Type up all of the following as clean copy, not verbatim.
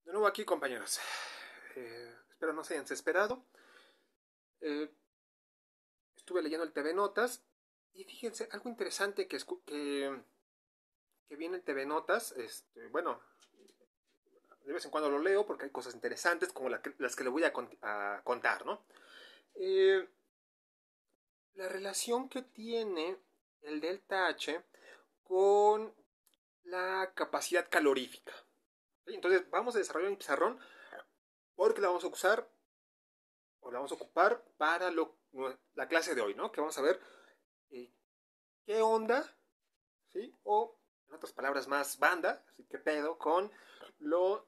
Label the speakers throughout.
Speaker 1: De nuevo aquí, compañeros. Espero no se hayan desesperado. Eh, Estuve leyendo el TV Notas y fíjense, algo interesante que viene en TV Notas. Bueno, de vez en cuando lo leo porque hay cosas interesantes como las que le voy a contar, ¿no? Eh, la relación que tiene el delta H con la capacidad calorífica. ¿Sí? Entonces, vamos a desarrollar un pizarrón porque la vamos a usar o la vamos a ocupar para la clase de hoy, ¿no? Que vamos a ver eh, qué onda, ¿sí? O en otras palabras más banda, ¿sí? ¿Qué pedo con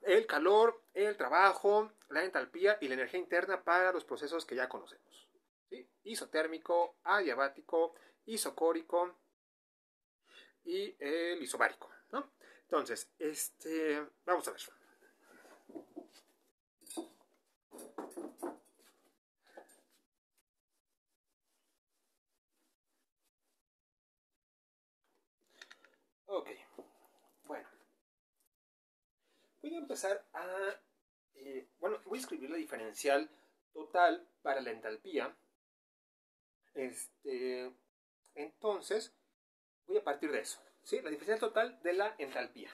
Speaker 1: el calor, el trabajo, la entalpía y la energía interna para los procesos que ya conocemos? ¿Sí? Isotérmico, adiabático, isocórico y el isobárico, ¿no? Entonces, vamos a ver. Ok, bueno, voy a empezar bueno, voy a escribir la diferencial total para la entalpía. Este, entonces, voy a partir de eso, ¿sí? La diferencial total de la entalpía.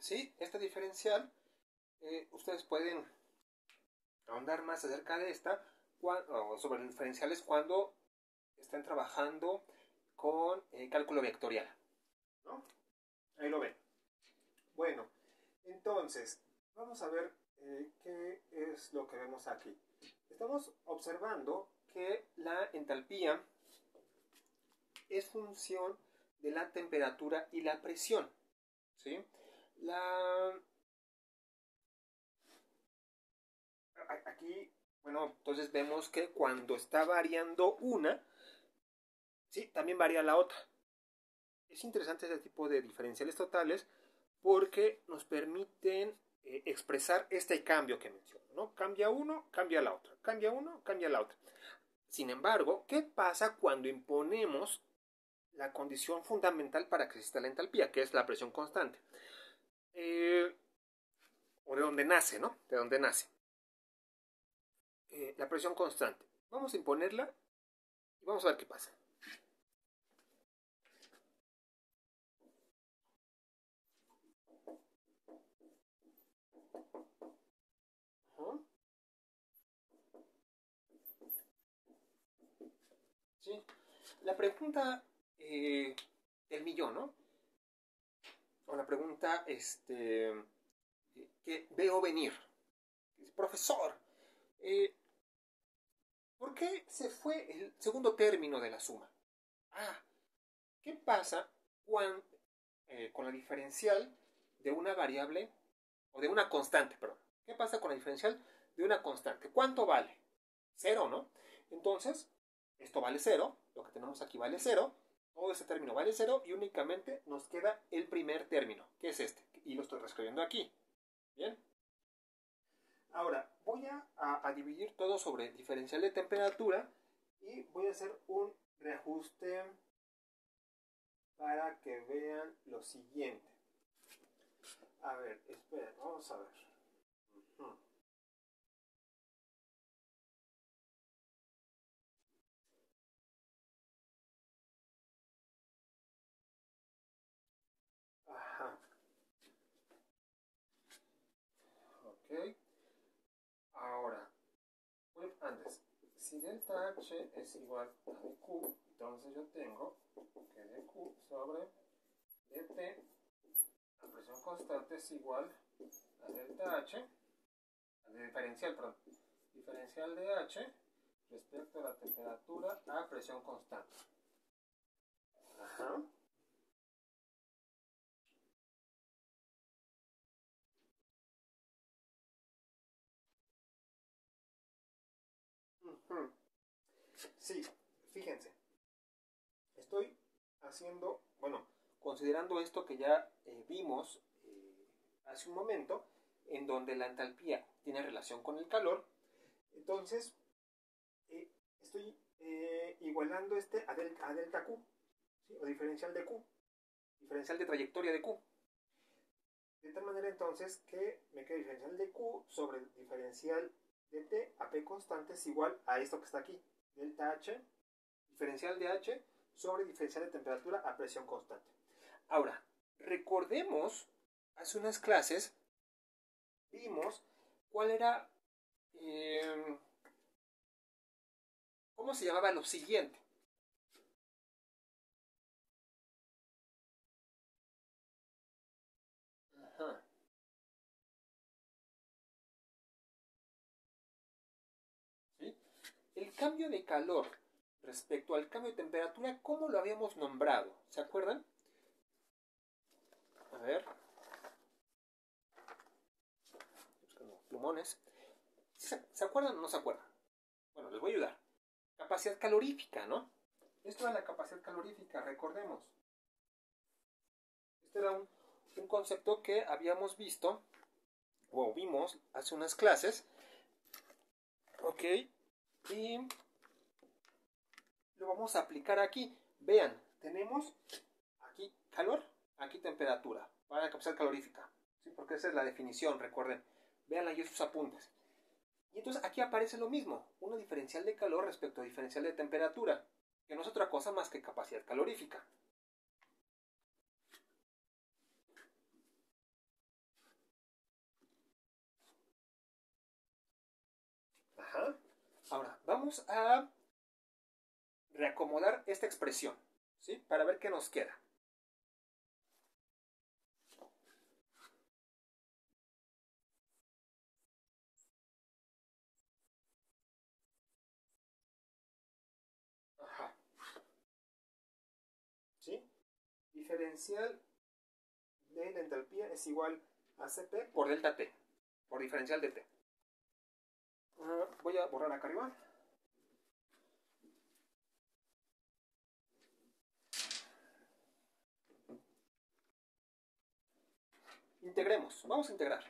Speaker 1: ¿Sí? Esta diferencial, ustedes pueden ahondar más acerca de esta, o sobre los diferenciales cuando están trabajando con cálculo vectorial, ¿no? Ahí lo ven. Bueno, entonces, vamos a ver qué es lo que vemos aquí. Estamos observando que la entalpía es función de la temperatura y la presión, ¿sí? La... Aquí, bueno, entonces vemos que cuando está variando una, sí, también varía la otra. Es interesante este tipo de diferenciales totales porque nos permiten expresar este cambio que menciono, ¿no? Cambia uno, cambia la otra. Cambia uno, cambia la otra. Sin embargo, ¿qué pasa cuando imponemos la condición fundamental para que exista la entalpía, que es la presión constante? O de donde nace, ¿no? De donde nace. La presión constante. Vamos a imponerla y vamos a ver qué pasa. Uh-huh. ¿Sí? La pregunta del millón, ¿no? O la pregunta que veo venir. Profesor, eh, ¿por qué se fue el segundo término de la suma? Ah, ¿qué pasa con la diferencial de una variable o de una constante, perdón? ¿Qué pasa con la diferencial de una constante? ¿Cuánto vale? Cero, ¿no? Entonces, esto vale cero, lo que tenemos aquí vale cero, todo ese término vale cero y únicamente nos queda el primer término, que es este, y lo estoy reescribiendo aquí. ¿Bien? Ahora, voy a dividir todo sobre diferencial de temperatura y voy a hacer un reajuste para que vean lo siguiente. A ver, esperen, vamos a ver. Uh-huh. Ajá. Ok. Ahora, pues antes, si delta H es igual a dQ, entonces yo tengo que dQ sobre dt, la presión constante es igual a delta H, de diferencial, perdón, diferencial de H respecto a la temperatura a presión constante. Ajá. Uh-huh. Sí, fíjense. haciendo, bueno, considerando esto que ya vimos hace un momento, en donde la entalpía tiene relación con el calor, entonces estoy igualando este a delta Q, ¿sí? O diferencial de Q, diferencial de trayectoria de Q. De tal manera entonces que me queda diferencial de Q sobre diferencial de T a P constante es igual a esto que está aquí, delta H, diferencial de H sobre diferencial de temperatura a presión constante. Ahora, recordemos, hace unas clases vimos cuál era, cómo se llamaba lo siguiente. Ajá. ¿Sí? El cambio de calor respecto al cambio de temperatura, ¿cómo lo habíamos nombrado? ¿Se acuerdan? A ver. Buscando plumones. ¿Se acuerdan o no se acuerdan? Bueno, les voy a ayudar. Capacidad calorífica, ¿no? Esto era la capacidad calorífica, recordemos. Este era un concepto que habíamos visto o vimos hace unas clases. Ok. Y lo vamos a aplicar aquí. Vean, tenemos aquí calor, aquí temperatura para la capacidad calorífica. ¿Sí? Porque esa es la definición, recuerden. Vean ahí sus apuntes. Y entonces aquí aparece lo mismo, una diferencial de calor respecto a diferencial de temperatura, que no es otra cosa más que capacidad calorífica. Ajá. Ahora, vamos a reacomodar esta expresión, ¿sí? Para ver qué nos queda. Ajá. ¿Sí? Diferencial de la entalpía es igual a Cp por delta T, por diferencial de T. Voy a borrar acá arriba. Integremos, vamos a integrar.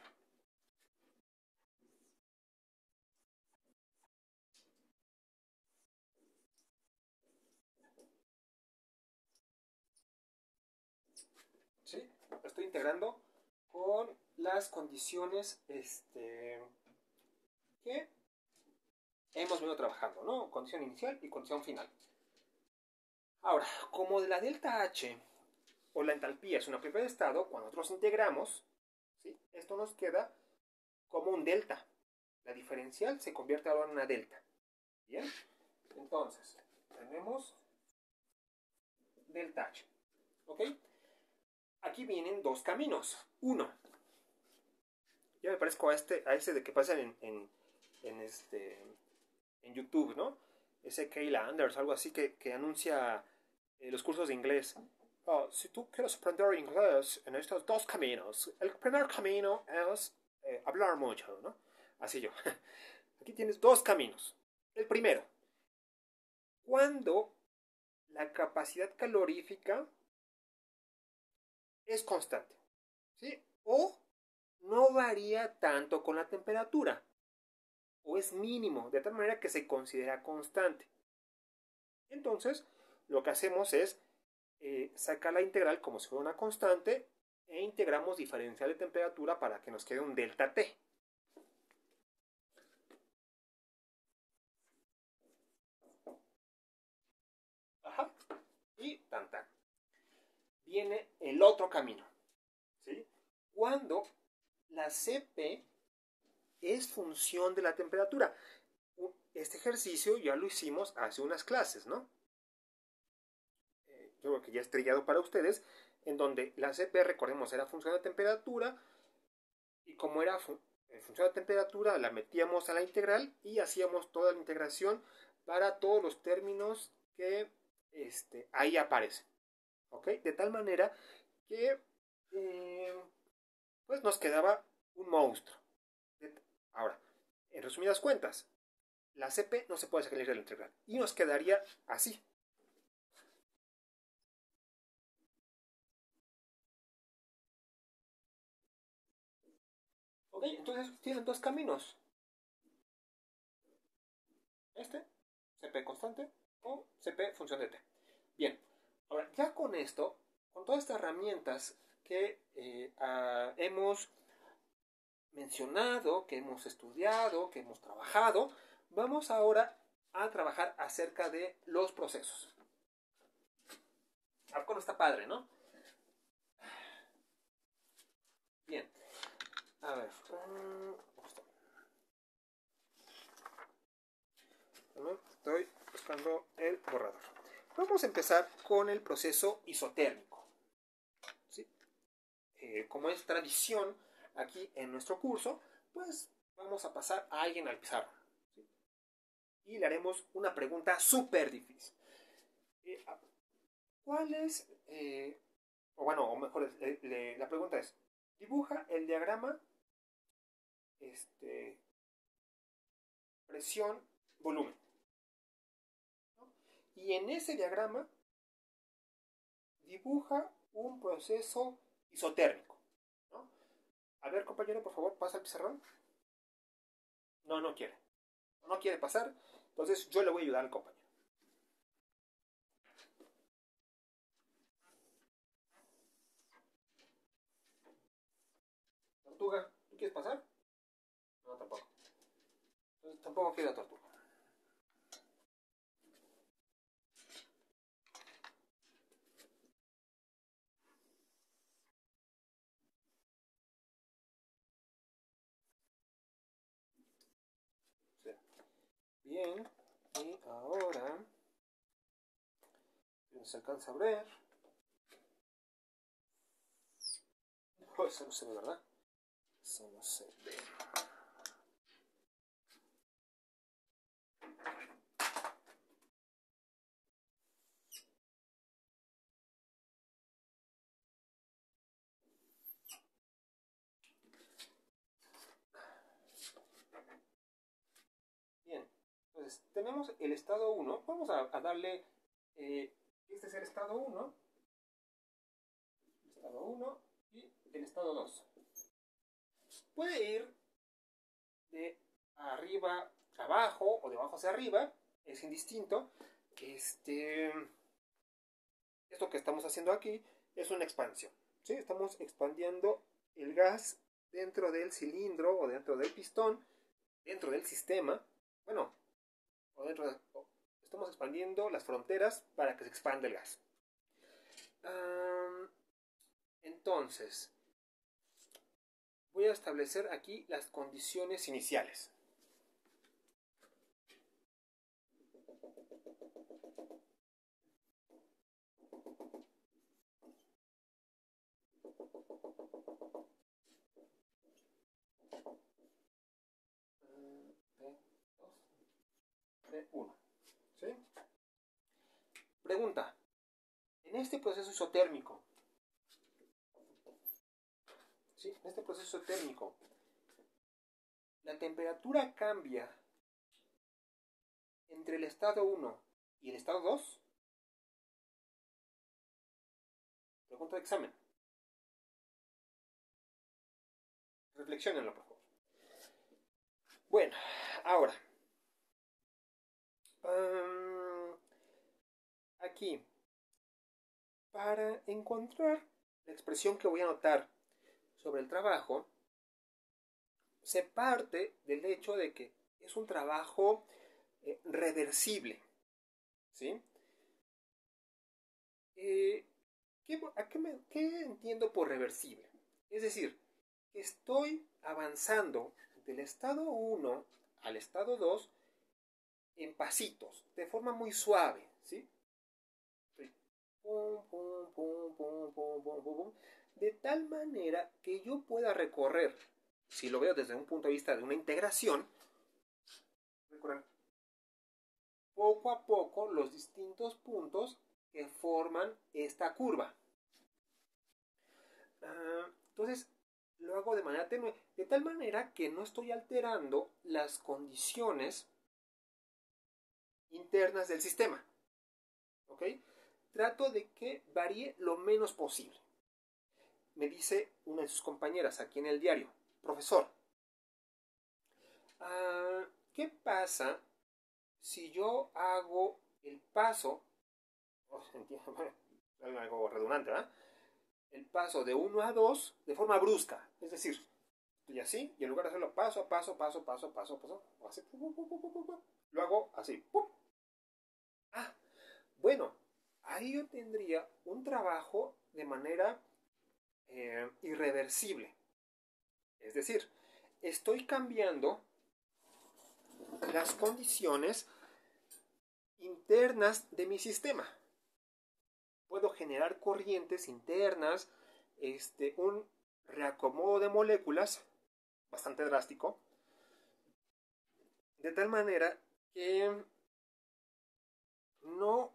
Speaker 1: ¿Sí? Estoy integrando con las condiciones que hemos venido trabajando, ¿no? Condición inicial y condición final. Ahora, como de la delta H o la entalpía es una propiedad de estado, cuando nosotros integramos, ¿sí? Esto nos queda como un delta. La diferencial se convierte ahora en una delta. ¿Bien? Entonces, tenemos delta H. ¿Ok? Aquí vienen dos caminos. Uno, ya me parezco a ese de que pasan en YouTube, ¿no? Ese Kayla Anders, algo así que anuncia los cursos de inglés. Si tú quieres aprender inglés en estos dos caminos, el primer camino es hablar mucho, ¿no? Así yo. Aquí tienes dos caminos. El primero, cuando la capacidad calorífica es constante, ¿sí? O no varía tanto con la temperatura, o es mínimo, de tal manera que se considera constante. Entonces, lo que hacemos es sacar la integral como si fuera una constante e integramos diferencial de temperatura para que nos quede un delta T. Ajá. Y tan tan. Viene el otro camino. ¿Sí? Cuando la Cp es función de la temperatura. Este ejercicio ya lo hicimos hace unas clases, ¿no? Yo creo que ya estrellado para ustedes, en donde la Cp, recordemos, era función de temperatura, y como era función de temperatura, la metíamos a la integral y hacíamos toda la integración para todos los términos que ahí aparecen. ¿Ok? De tal manera que pues nos quedaba un monstruo. Ahora, en resumidas cuentas, la Cp no se puede sacar de la integral y nos quedaría así. ¿Ok? Entonces tienen dos caminos. CP constante o CP función de t. Bien, ahora ya con esto, con todas estas herramientas que hemos mencionado, que hemos estudiado, que hemos trabajado, vamos ahora a trabajar acerca de los procesos. Algo está padre, ¿no? Bien. A ver. Estoy buscando el borrador. Vamos a empezar con el proceso isotérmico. ¿Sí? Como es tradición aquí en nuestro curso, pues vamos a pasar a alguien al pizarro. ¿Sí? Y le haremos una pregunta súper difícil. ¿Cuál es, o mejor, la pregunta es, dibuja el diagrama presión, volumen. ¿No? Y en ese diagrama dibuja un proceso isotérmico. ¿No? A ver, compañero, por favor, pasa al pizarrón. No, no quiere. No quiere pasar. Entonces yo le voy a ayudar al compañero. Tortuga, ¿tú quieres pasar? No, tampoco. Entonces tampoco quiere la tortuga. Sí. Bien. Y ahora no se alcanza a ver. Oh, eso no se ve, ¿verdad? Eso no se ve. Bien, entonces tenemos el estado 1. Vamos a darle, este es el estado 1, y el estado 2. Puede ir de arriba a abajo o de abajo hacia arriba, es indistinto. Esto que estamos haciendo aquí es una expansión. ¿Sí? Estamos expandiendo el gas dentro del cilindro o dentro del pistón, dentro del sistema. Bueno, estamos expandiendo las fronteras para que se expanda el gas. Entonces, voy a establecer aquí las condiciones iniciales. P2, P1. ¿Sí? Pregunta. En este proceso isotérmico, ¿sí? En este proceso isotérmico, la temperatura cambia entre el estado 1 y el estado 2. Pregunta de examen. Reflexionenlo, por favor. Bueno, ahora. Aquí. Para encontrar la expresión que voy a anotar sobre el trabajo, se parte del hecho de que es un trabajo reversible. ¿Sí? ¿Qué entiendo por reversible? Es decir, que estoy avanzando del estado 1 al estado 2 en pasitos, de forma muy suave. ¿Sí? Pum, pum, pum, pum, pum, pum, pum, de tal manera que yo pueda recorrer, si lo veo desde un punto de vista de una integración, recorrer poco a poco los distintos puntos que forman esta curva. Entonces, lo hago de manera tenue, de tal manera que no estoy alterando las condiciones internas del sistema. ¿Ok? Trato de que varíe lo menos posible. Me dice una de sus compañeras aquí en el diario: profesor, ¿Qué pasa si yo hago el paso, algo redundante, ¿verdad? El paso de 1 a 2 de forma brusca, es decir, estoy así y en lugar de hacerlo paso a paso, así, lo hago así. ¡Pum! Ah, bueno, ahí yo tendría un trabajo de manera irreversible. Es decir, estoy cambiando las condiciones internas de mi sistema. Puedo generar corrientes internas, un reacomodo de moléculas bastante drástico, de tal manera que no,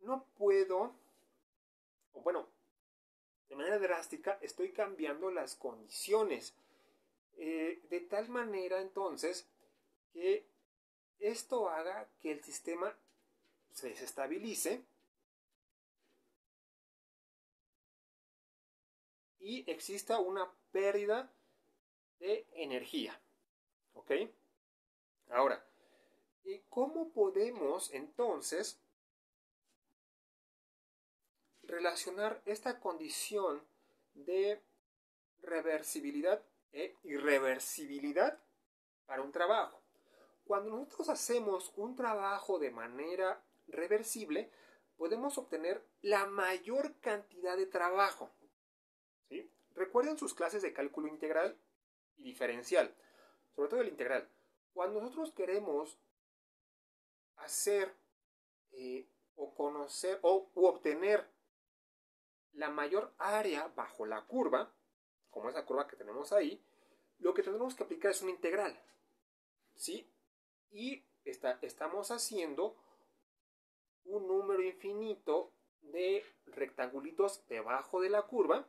Speaker 1: no puedo, o bueno, de manera drástica estoy cambiando las condiciones, de tal manera entonces que esto haga que el sistema se desestabilice y exista una pérdida de energía. ¿Ok? Ahora, ¿cómo podemos entonces relacionar esta condición de reversibilidad e irreversibilidad para un trabajo? Cuando nosotros hacemos un trabajo de manera reversible, podemos obtener la mayor cantidad de trabajo. ¿Sí? Recuerden sus clases de cálculo integral y diferencial, sobre todo el integral. Cuando nosotros queremos hacer o conocer o obtener la mayor área bajo la curva, como esa curva que tenemos ahí, lo que tendremos que aplicar es una integral. ¿Sí? Y estamos haciendo un número infinito de rectangulitos debajo de la curva,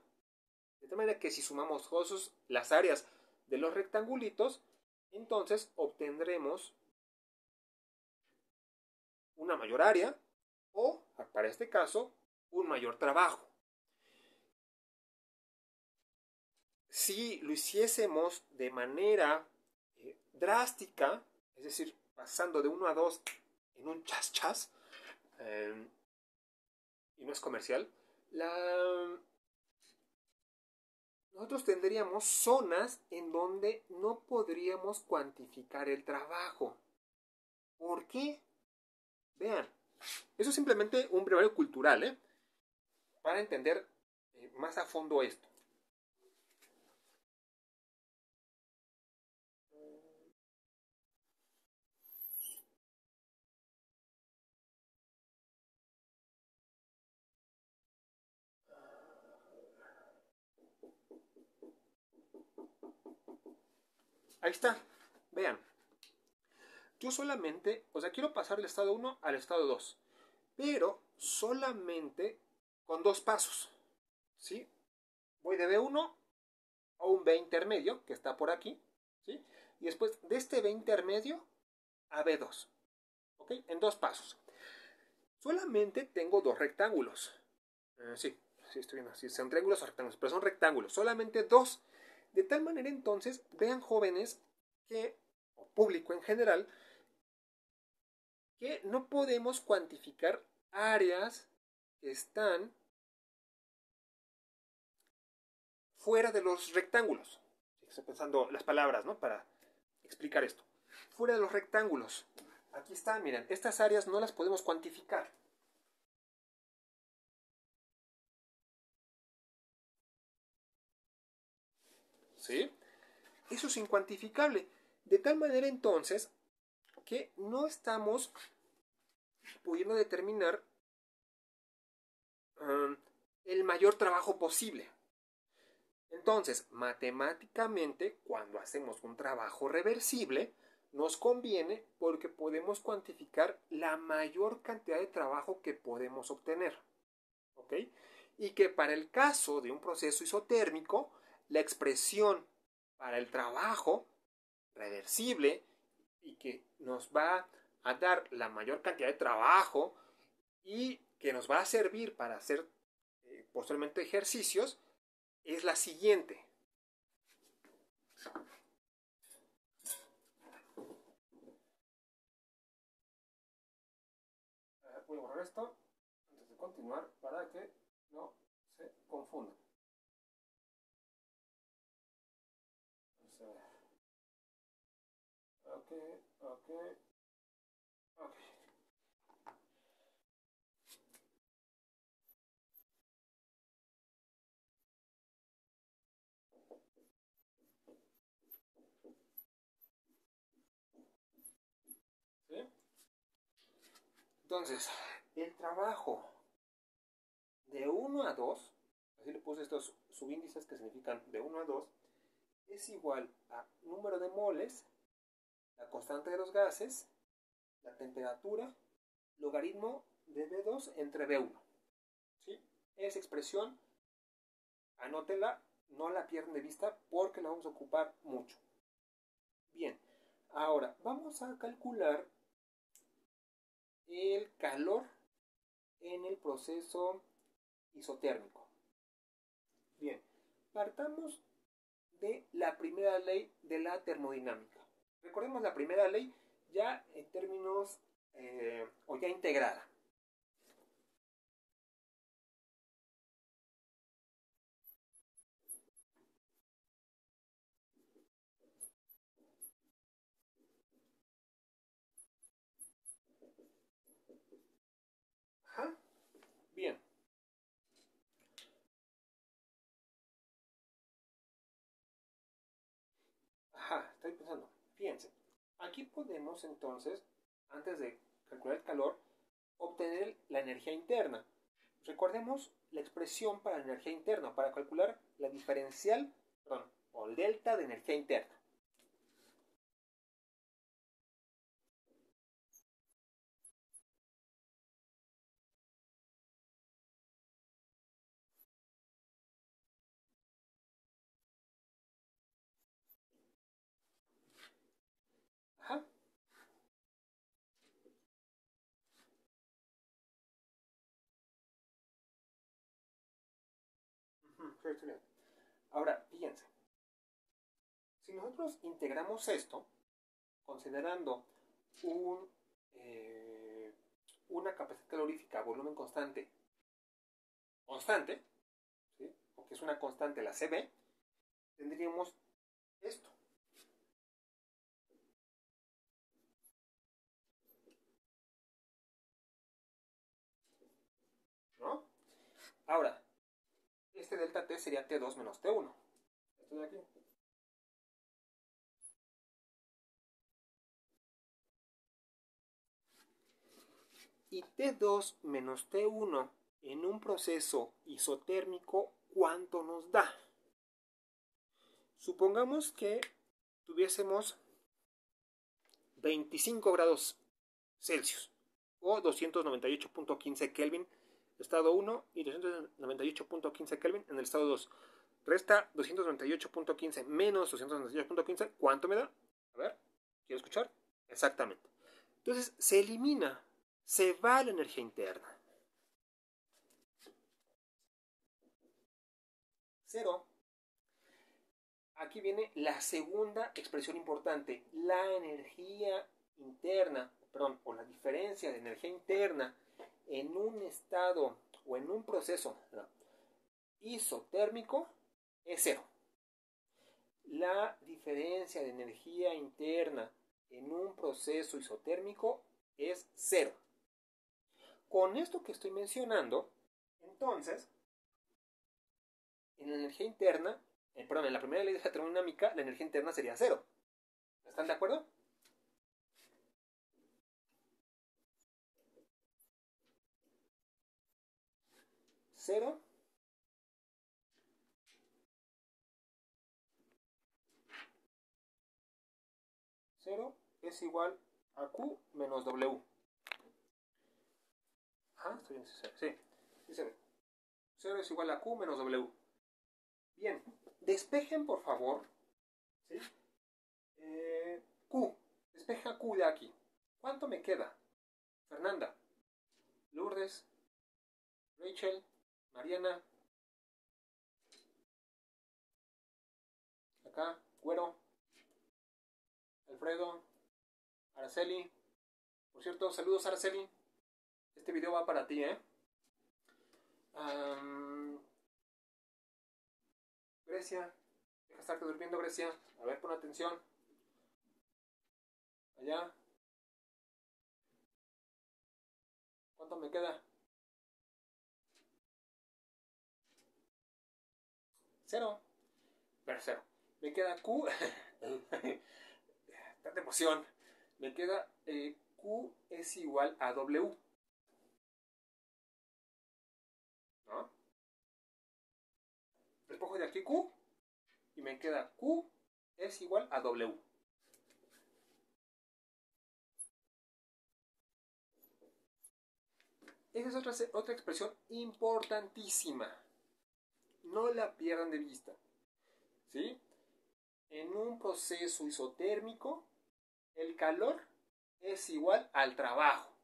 Speaker 1: de tal manera que si sumamos todas las áreas de los rectangulitos, entonces obtendremos una mayor área o, para este caso, un mayor trabajo. Si lo hiciésemos de manera drástica, es decir, pasando de 1 a 2 en un chas, y no es comercial, nosotros tendríamos zonas en donde no podríamos cuantificar el trabajo. ¿Por qué? Vean, eso es simplemente un brevario cultural, para entender más a fondo esto. Ahí está, vean. Yo solamente, quiero pasar del estado 1 al estado 2, pero solamente con 2 pasos, ¿sí? Voy de B1 a un B intermedio, que está por aquí, ¿sí? Y después de este B intermedio a B2, ¿ok? En 2 pasos. Solamente tengo 2 rectángulos. Sí, estoy bien, sí, son triángulos o rectángulos, pero son rectángulos, solamente 2. De tal manera entonces, vean jóvenes o público en general, que no podemos cuantificar áreas que están fuera de los rectángulos. Estoy pensando las palabras, ¿no? Para explicar esto. Fuera de los rectángulos. Aquí está, miren, estas áreas no las podemos cuantificar. ¿Sí? Eso es incuantificable. De tal manera entonces que no estamos pudiendo determinar el mayor trabajo posible. Entonces, matemáticamente, cuando hacemos un trabajo reversible, nos conviene porque podemos cuantificar la mayor cantidad de trabajo que podemos obtener. ¿Ok? Y que para el caso de un proceso isotérmico, la expresión para el trabajo reversible y que nos va a dar la mayor cantidad de trabajo y que nos va a servir para hacer posteriormente ejercicios, es la siguiente. voy a borrar esto antes de continuar para que no se confunda. Vamos a ver. Ok, ok, ok. ¿Sí? Entonces, el trabajo de 1 a 2, así le puse estos subíndices que significan de 1 a 2, es igual a número de moles, la constante de los gases, la temperatura, logaritmo de B2 entre B1. ¿Sí? Esa expresión, anótenla, no la pierdan de vista porque la vamos a ocupar mucho. Bien, ahora vamos a calcular el calor en el proceso isotérmico. Bien, partamos de la primera ley de la termodinámica. Recordemos la primera ley ya en términos o ya integrada. Ajá. Bien. Ajá, estoy pensando. Fíjense, aquí podemos entonces, antes de calcular el calor, obtener la energía interna. Recordemos la expresión para la energía interna, para calcular la diferencial, perdón, o el delta de energía interna. Ajá. Sí. Ahora, fíjense, si nosotros integramos esto, considerando un, eh, una capacidad calorífica a volumen constante, ¿sí? O que es una constante, la CB, tendríamos esto, ¿no? Ahora, este delta T sería T2 menos T1. Esto de aquí. Y T2 menos T1 en un proceso isotérmico, ¿cuánto nos da? Supongamos que tuviésemos 25 grados Celsius o 298.15 Kelvin estado 1 y 298.15 Kelvin en el estado 2. Resta 298.15 menos 298.15. ¿Cuánto me da? A ver, ¿quiero escuchar? Exactamente. Entonces se elimina, se va la energía interna. Cero. Aquí viene la segunda expresión importante, la energía interna, perdón, o la diferencia de energía interna en un estado o en un proceso isotérmico es cero. La diferencia de energía interna en un proceso isotérmico es cero. Con esto que estoy mencionando, entonces, en la energía interna, perdón, en la primera ley de la termodinámica, la energía interna sería cero. ¿Están de acuerdo? Cero es igual a Q menos W. Ajá, estoy bien, sí, sí se ve. 0 es igual a Q menos W. Bien, despejen por favor, ¿sí? Q, despeja Q de aquí. ¿Cuánto me queda? Fernanda, Lourdes, Rachel, Mariana, acá, Güero, Alfredo, Araceli. Por cierto, saludos Araceli. Este video va para ti, ¿eh? Um, Grecia, deja de estarte durmiendo, Grecia. A ver, pon atención. Allá. ¿Cuánto me queda? 0. Pero 0. Me queda Q. Tanta emoción. Me queda Q es igual a W. ¿No? Despojo de aquí Q. Y me queda Q es igual a W. Esa es otra expresión importantísima. No la pierdan de vista. ¿Sí? En un proceso isotérmico, el calor es igual al trabajo.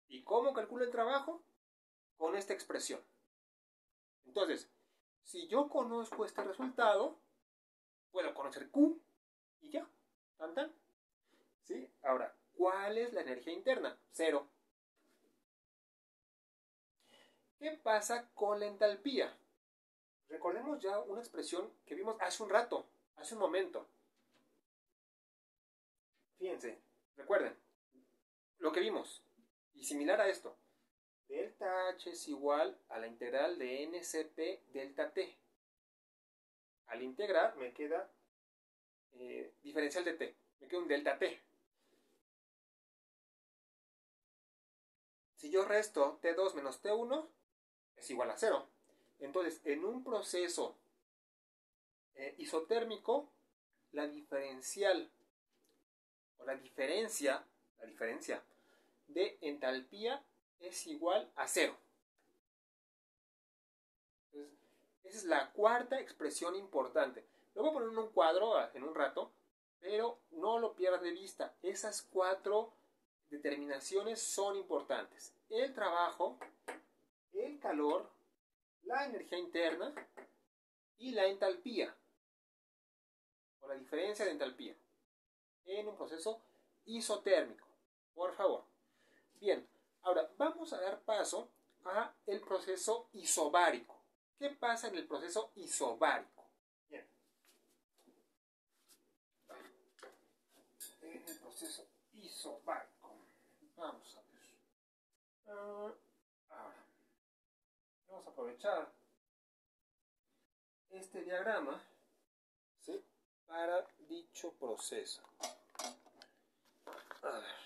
Speaker 1: ¿Y cómo calculo el trabajo? Con esta expresión. Entonces, si yo conozco este resultado, puedo conocer Q y ya. ¿Tan, tan? ¿Sí? Ahora, ¿cuál es la energía interna? 0. ¿Qué pasa con la entalpía? Recordemos ya una expresión que vimos hace un rato, hace un momento. Fíjense, recuerden lo que vimos. Y similar a esto. Delta H es igual a la integral de NCP delta T. Al integrar me queda diferencial de T. Me queda un delta T. Si yo resto T2 menos T1 es igual a 0. Entonces, en un proceso isotérmico, la diferencial o la diferencia de entalpía es igual a 0. Entonces, esa es la cuarta expresión importante. Lo voy a poner en un cuadro en un rato, pero no lo pierdas de vista. Esas 4 determinaciones son importantes. El trabajo, el calor, la energía interna y la entalpía, o la diferencia de entalpía, en un proceso isotérmico. Por favor. Bien, ahora vamos a dar paso a el proceso isobárico. ¿Qué pasa en el proceso isobárico? Bien. En el proceso isobárico. Vamos a ver. Ahora, vamos a aprovechar este diagrama, ¿sí?, para dicho proceso. A ver.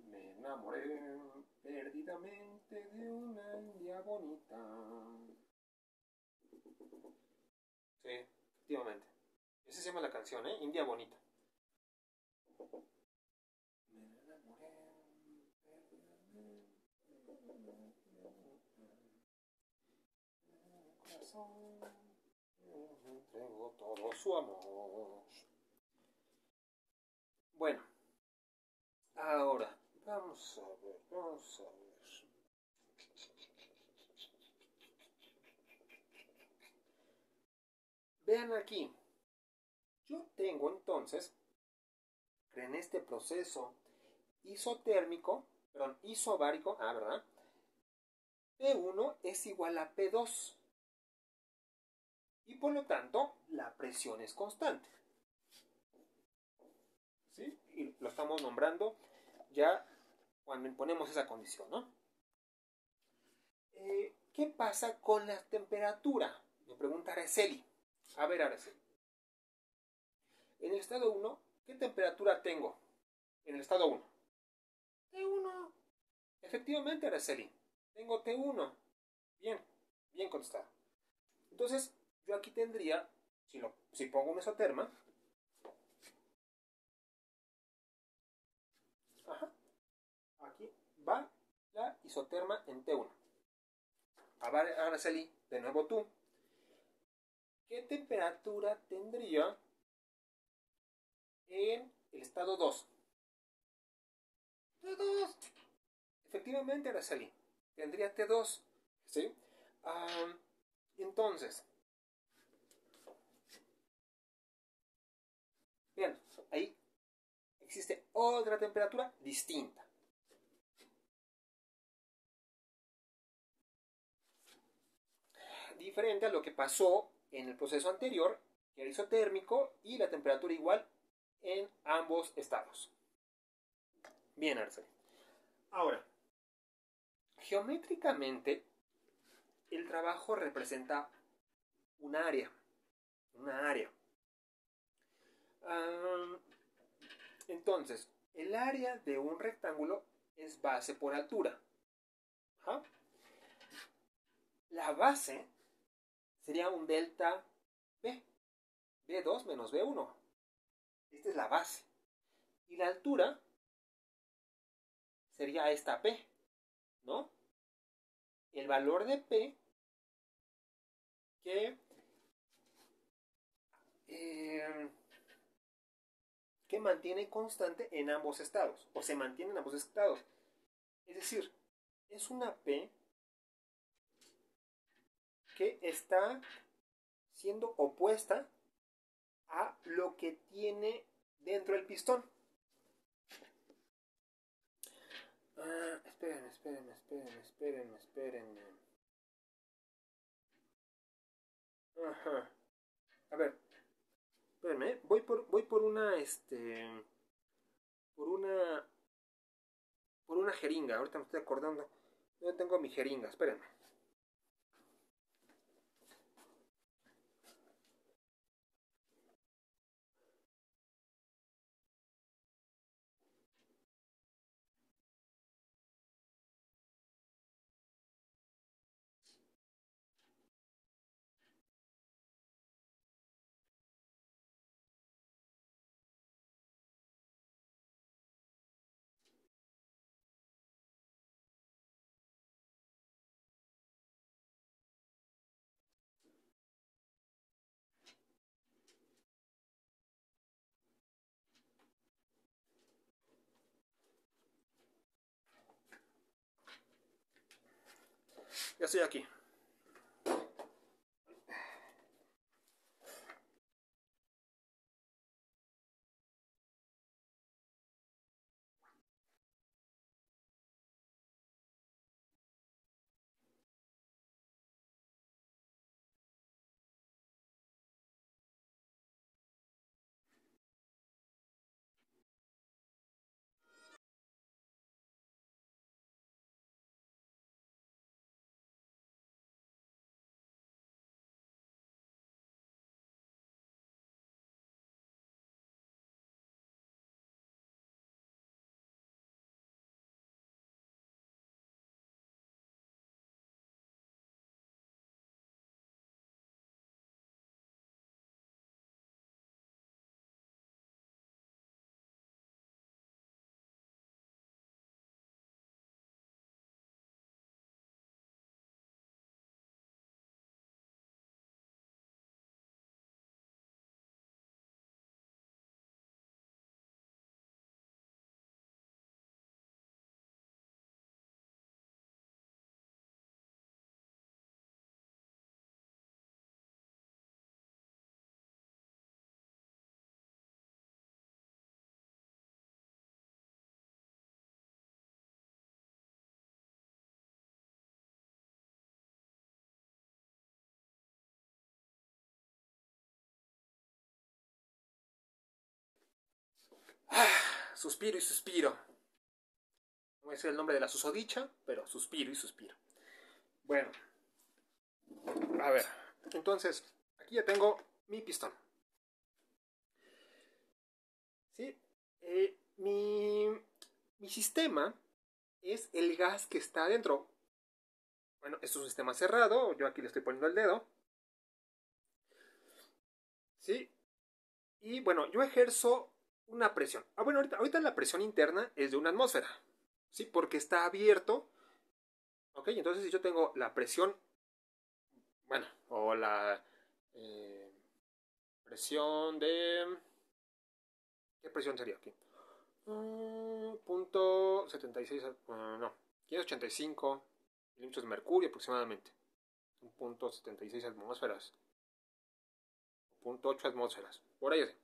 Speaker 1: Me enamoré perdidamente de una india bonita. Sí, efectivamente. Esa se llama la canción, ¿eh? India Bonita. Me enamoré perdidamente. Corazón me entregó todo su amor. Bueno, ahora vamos a ver. Vean aquí. Yo tengo entonces, en este proceso isobárico, ¿verdad? P1 es igual a P2. Y por lo tanto, la presión es constante. ¿Sí? Y lo estamos nombrando ya cuando imponemos esa condición, ¿no? ¿Qué pasa con la temperatura? Me pregunta Araceli. A ver, Araceli. En el estado 1, ¿qué temperatura tengo? En el estado 1. T1. Efectivamente, Araceli. Tengo T1. Bien, bien contestado. Entonces, yo aquí tendría, si pongo un isoterma, aquí va la isoterma en T1. A ver, Araceli, de nuevo tú. ¿Qué temperatura tendría en el estado 2? T2. Efectivamente, Araceli, tendría T2. ¿Sí? Entonces, otra temperatura distinta. Diferente a lo que pasó en el proceso anterior, que era isotérmico, y la temperatura igual en ambos estados. Bien, Arcel. Ahora, geométricamente, el trabajo representa un área. Una área. Entonces, el área de un rectángulo es base por altura. Ajá. La base sería un delta B. B2 menos B1. Esta es la base. Y la altura sería esta P, ¿no? El valor de P que mantiene constante en ambos estados, o se mantiene en ambos estados. Es decir, es una P que está siendo opuesta a lo que tiene dentro del pistón. Espérenme. Ajá. A ver, espérenme, voy por una, por una, por una jeringa. Ahorita me estoy acordando. Yo tengo mi jeringa, espérenme. Ya estoy aquí. Suspiro y suspiro. No voy a decir el nombre de la susodicha, pero suspiro y suspiro. Bueno, a ver. Entonces, aquí ya tengo mi pistón. ¿Sí? Mi sistema es el gas que está adentro. Bueno, esto es un sistema cerrado. Yo aquí le estoy poniendo el dedo. ¿Sí? Y bueno, yo ejerzo una presión. Bueno, ahorita la presión interna es de una atmósfera. ¿Sí? Porque está abierto. ¿Ok? Entonces, si yo tengo la presión, bueno, o la presión de... ¿Qué presión sería aquí? Punto 76, no, 585 milímetros de mercurio aproximadamente. Un punto 76 atmósferas. Punto 8 atmósferas. Por ahí así.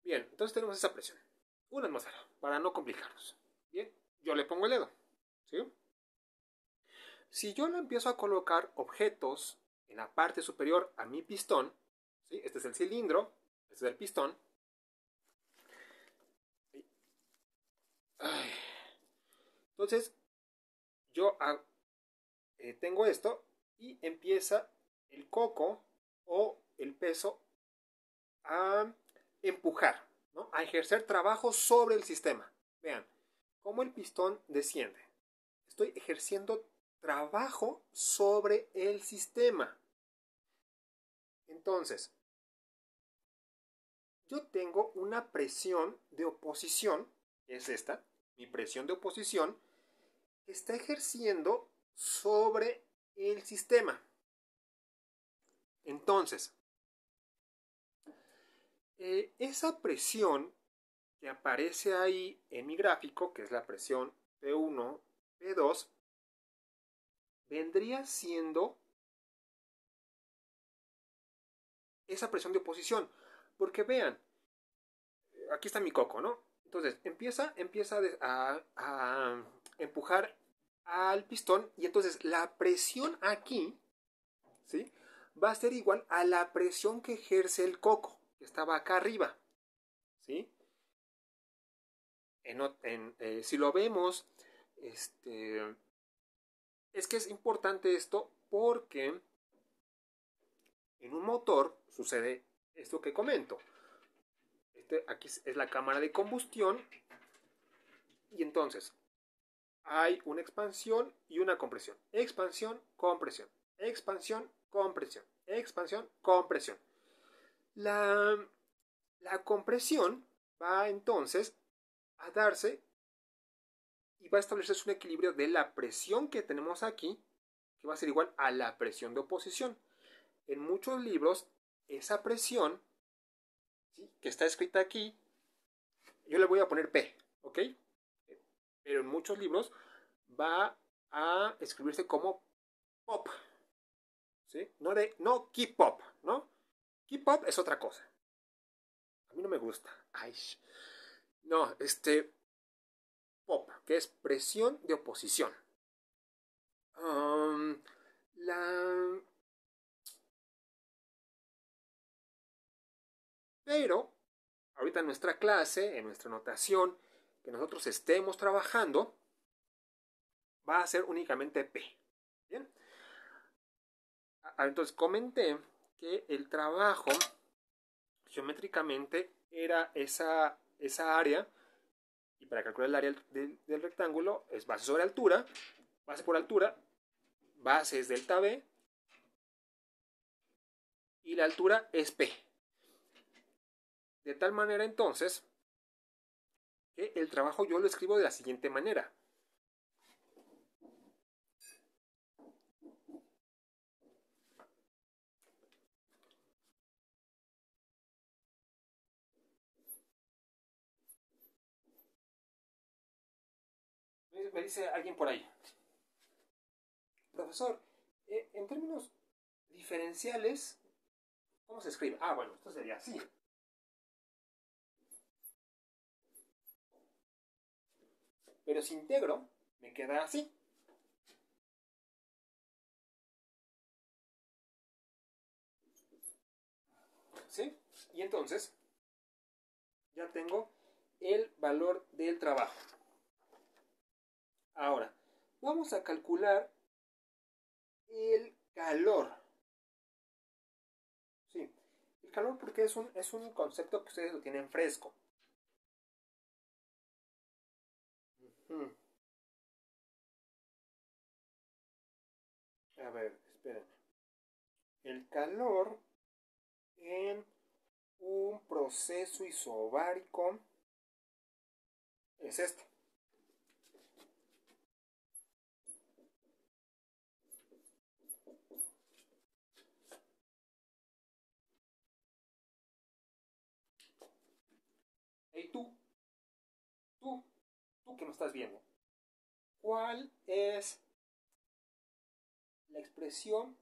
Speaker 1: Bien, entonces tenemos esa presión. una atmósfera, para no complicarnos. Bien, yo le pongo el dedo, ¿sí? Si yo le empiezo a colocar objetos en la parte superior a mi pistón, ¿sí? Este es el cilindro, este es el pistón. Ay. Entonces, yo tengo esto y empieza el coco o el peso a empujar, ¿no? A ejercer trabajo sobre el sistema. Vean, cómo el pistón desciende. Estoy ejerciendo trabajo sobre el sistema. Entonces, yo tengo una presión de oposición, que es esta, mi presión de oposición, que está ejerciendo sobre el sistema. Entonces, esa presión que aparece ahí en mi gráfico, que es la presión P1, P2, vendría siendo esa presión de oposición. Porque vean, aquí está mi coco, ¿no? Entonces empieza a empujar al pistón y entonces la presión aquí, ¿sí? Va a ser igual a la presión que ejerce el coco, que estaba acá arriba, ¿sí? Si lo vemos, es que es importante esto porque en un motor sucede esto que comento. Aquí es la cámara de combustión y entonces hay una expansión y una compresión. Expansión, compresión. Expansión, compresión. Expansión, compresión. La, la compresión va entonces a darse y va a establecerse un equilibrio de la presión que tenemos aquí, que va a ser igual a la presión de oposición. En muchos libros, esa presión, ¿sí?, que está escrita aquí, yo le voy a poner P, ¿ok? Pero en muchos libros va a escribirse como pop, ¿sí? No keep pop, ¿no? Keep pop es otra cosa. A mí no me gusta. Ay. No, pop, que es presión de oposición. Um, la... Pero, ahorita en nuestra clase, en nuestra notación, que nosotros estemos trabajando, va a ser únicamente P. ¿Bien? Entonces comenté que el trabajo geométricamente era esa área, y para calcular el área del rectángulo es base sobre altura, base por altura, base es delta B, y la altura es P. De tal manera entonces que el trabajo yo lo escribo de la siguiente manera. Me dice alguien por ahí: profesor, en términos diferenciales, ¿cómo se escribe? Ah, bueno, esto sería así. Pero si integro, me queda así. ¿Sí? Y entonces, ya tengo el valor del trabajo. Ahora, vamos a calcular el calor. Sí, el calor porque es un concepto que ustedes lo tienen fresco. Hmm. A ver, esperen. El calor en un proceso isobárico es este. Hey, tú que me estás viendo, ¿cuál es la expresión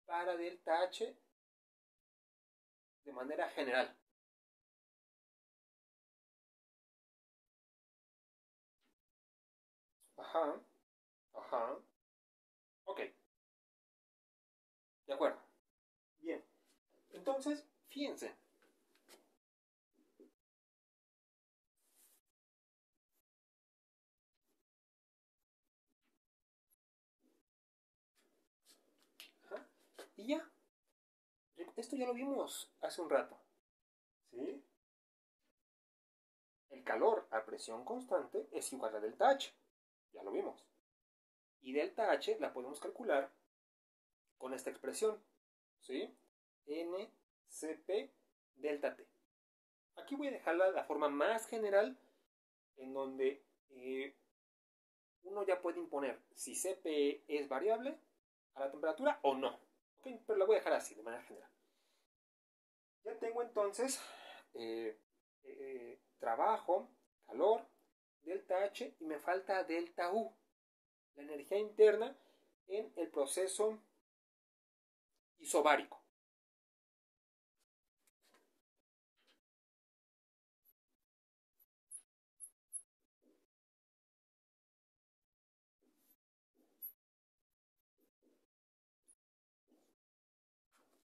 Speaker 1: para delta H de manera general? Ajá, ajá. Ok, de acuerdo. Bien. Entonces, fíjense. Ajá. Y ya. Esto ya lo vimos hace un rato. ¿Sí? El calor a presión constante es igual a delta H. Ya lo vimos. Y delta H la podemos calcular con esta expresión. ¿Sí? NCP delta T. Aquí voy a dejarla la forma más general en donde uno ya puede imponer si Cp es variable a la temperatura o no. ¿Okay? Pero la voy a dejar así, de manera general. Ya tengo entonces trabajo, calor, delta H y me falta delta U, la energía interna en el proceso isobárico.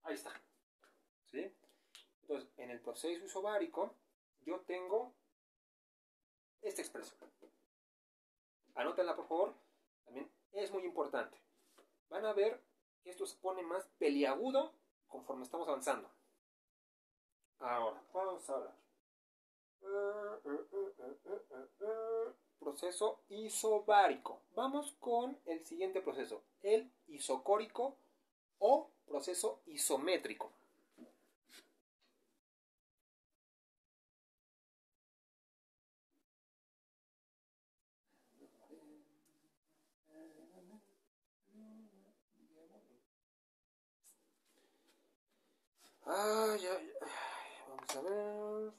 Speaker 1: Ahí está. ¿Sí? Entonces, en el proceso isobárico, yo tengo esta expresión. Anótenla, por favor. También es muy importante. Van a ver que esto se pone más peliagudo conforme estamos avanzando. Ahora, vamos a hablar. Proceso isobárico. Vamos con el siguiente proceso, el isocórico o proceso isométrico. Ay, ay, ay. Vamos a ver.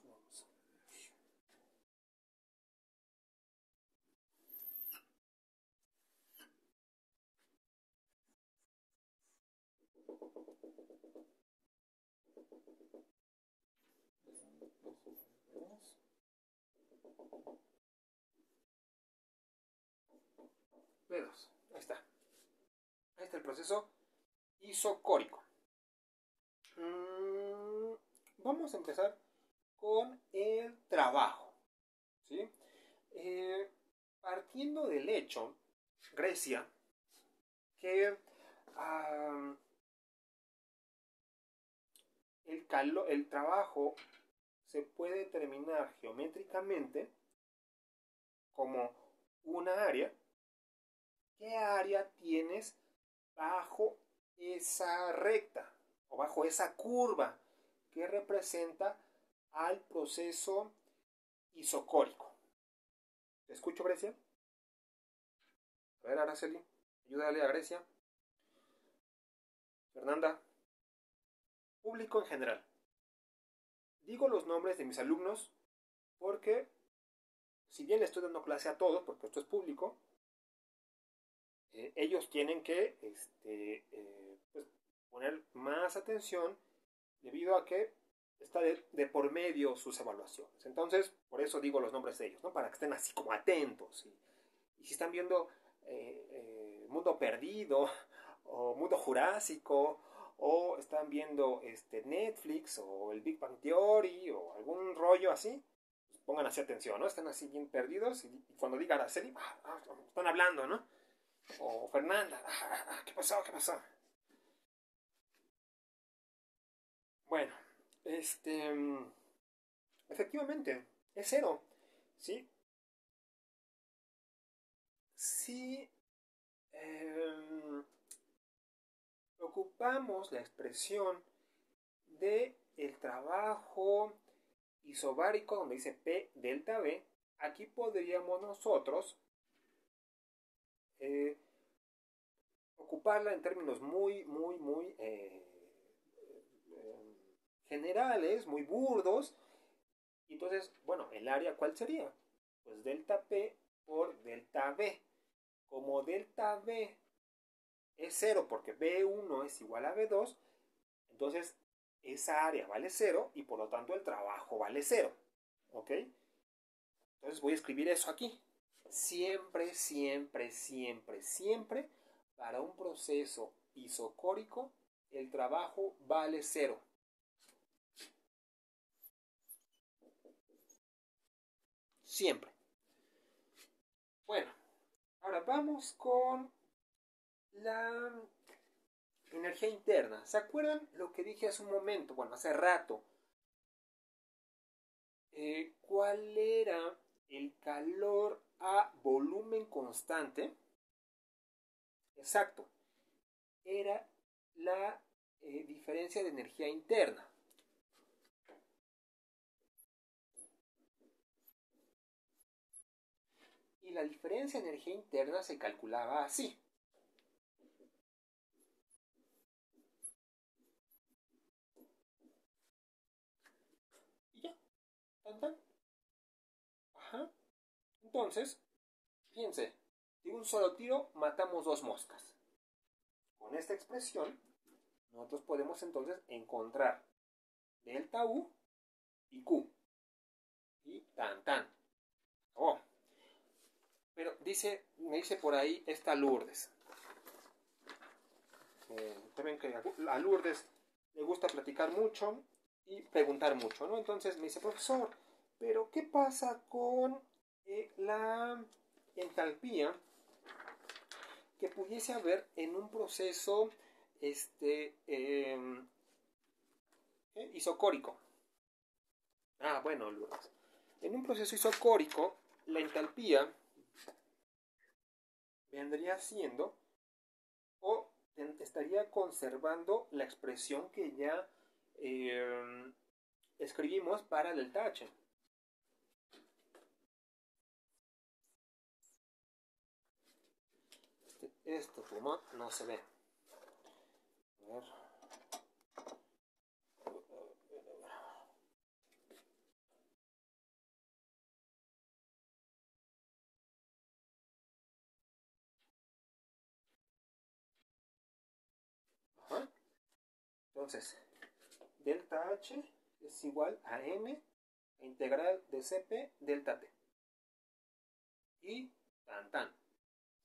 Speaker 1: B2. Ahí está. Ahí está el proceso isocórico. Vamos a empezar con el trabajo. ¿Sí? Partiendo del hecho, Grecia, que el trabajo se puede determinar geométricamente como una área. ¿Qué área tienes bajo esa recta o bajo esa curva que representa al proceso isocórico? ¿Te escucho, Grecia? A ver, Araceli, ayúdale a Grecia. Fernanda, público en general. Digo los nombres de mis alumnos porque, si bien le estoy dando clase a todos, porque esto es público, ellos tienen que pues, poner más atención debido a que está de por medio sus evaluaciones. Entonces, por eso digo los nombres de ellos, ¿no? Para que estén así como atentos. Y si están viendo Mundo Perdido o Mundo Jurásico o están viendo Netflix o el Big Bang Theory o algún rollo así, pues pongan así atención, ¿no? Están así bien perdidos y cuando diga Araceli, están hablando, ¿no? O Fernanda, ¿qué pasó? ¿Qué pasó? Bueno, efectivamente, es cero, ¿sí? Si ocupamos la expresión de el trabajo isobárico donde dice P delta B, aquí podríamos nosotros eh, ocuparla en términos muy generales, muy burdos. Y entonces, bueno, el área, ¿cuál sería? Pues delta P por delta B. Como delta B es cero porque B1 es igual a B2, entonces esa área vale cero y por lo tanto el trabajo vale cero. ¿Ok? Entonces voy a escribir eso aquí. Siempre, siempre, siempre, siempre, para un proceso isocórico, el trabajo vale cero. Siempre. Bueno, ahora vamos con la energía interna. ¿Se acuerdan lo que dije hace un momento? Bueno, hace rato. ¿Cuál era el calor a volumen constante? Exacto. Era la diferencia de energía interna. Y la diferencia de energía interna se calculaba así. Y ya. Tan, tan. Ajá. Entonces, fíjense, de un solo tiro matamos dos moscas. Con esta expresión, nosotros podemos entonces encontrar delta U y Q. Y tan, tan. Oh. Pero me dice por ahí esta Lourdes. Saben que a Lourdes le gusta platicar mucho y preguntar mucho, ¿no? Entonces me dice, profesor, pero ¿qué pasa con la entalpía que pudiese haber en un proceso isocórico? Ah, bueno, Lourdes. En un proceso isocórico, la entalpía vendría siendo o estaría conservando la expresión que ya escribimos para el delta H. Esto como no se ve. A ver. Ajá. Entonces, delta H es igual a M integral de Cp delta T. Y tan tan.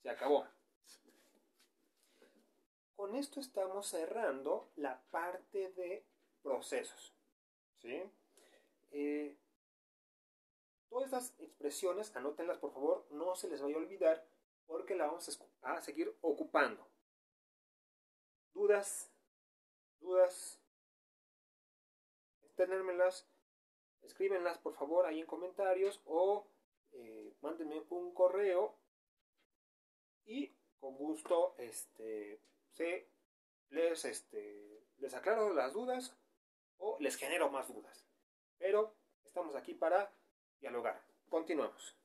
Speaker 1: Se acabó. Con esto estamos cerrando la parte de procesos. ¿Sí? Todas estas expresiones, anótenlas por favor, no se les vaya a olvidar porque la vamos a seguir ocupando. ¿Dudas? ¿Dudas? Tenérmelas, escríbenlas por favor ahí en comentarios o mándenme un correo y con gusto les aclaro las dudas o les genero más dudas. Pero estamos aquí para dialogar. Continuamos.